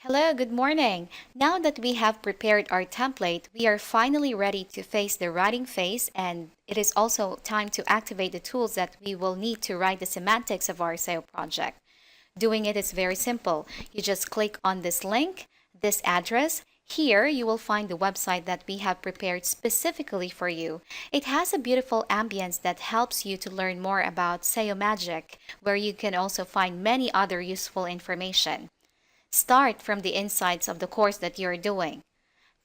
Hello, good morning. Now that we have prepared our template, we are finally ready to face the writing phase, and it is also time to activate the tools that we will need to write the semantics of our SEO project. Doing it is very simple. You just click on this link, this address. Here, you will find the website that we have prepared specifically for you. It has a beautiful ambience that helps you to learn more about SEO magic, where you can also find many other useful information. Start from the insights of the course that you're doing,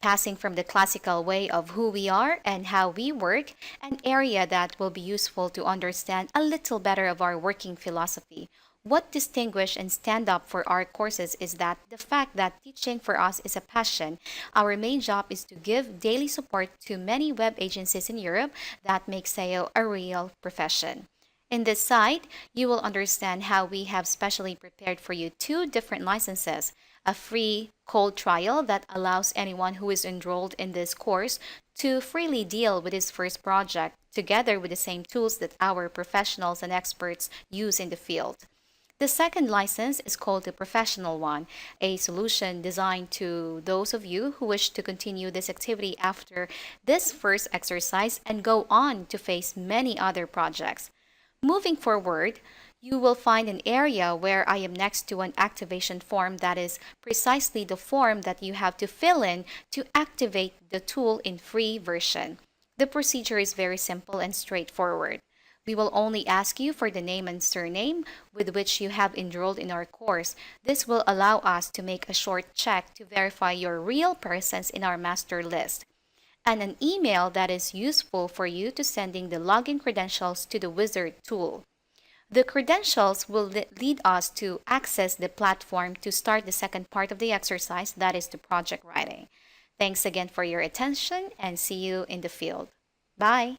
passing from the classical way of who we are and how we work, an area that will be useful to understand a little better of our working philosophy. What distinguish and stand up for our courses is that the fact that teaching for us is a passion. Our main job is to give daily support to many web agencies in Europe that make SEO a real profession. In this site, you will understand how we have specially prepared for you two different licenses, a free cold trial that allows anyone who is enrolled in this course to freely deal with his first project, together with the same tools that our professionals and experts use in the field. The second license is called the professional one, a solution designed to those of you who wish to continue this activity after this first exercise and go on to face many other projects. Moving forward, you will find an area where I am next to an activation form that is precisely the form that you have to fill in to activate the tool in free version. The procedure is very simple and straightforward. We will only ask you for the name and surname with which you have enrolled in our course. This will allow us to make a short check to verify your real presence in our master list, and an email that is useful for you to sending the login credentials to the wizard tool. The credentials will lead us to access the platform to start the second part of the exercise, that is the project writing. Thanks again for your attention and see you in the field. Bye.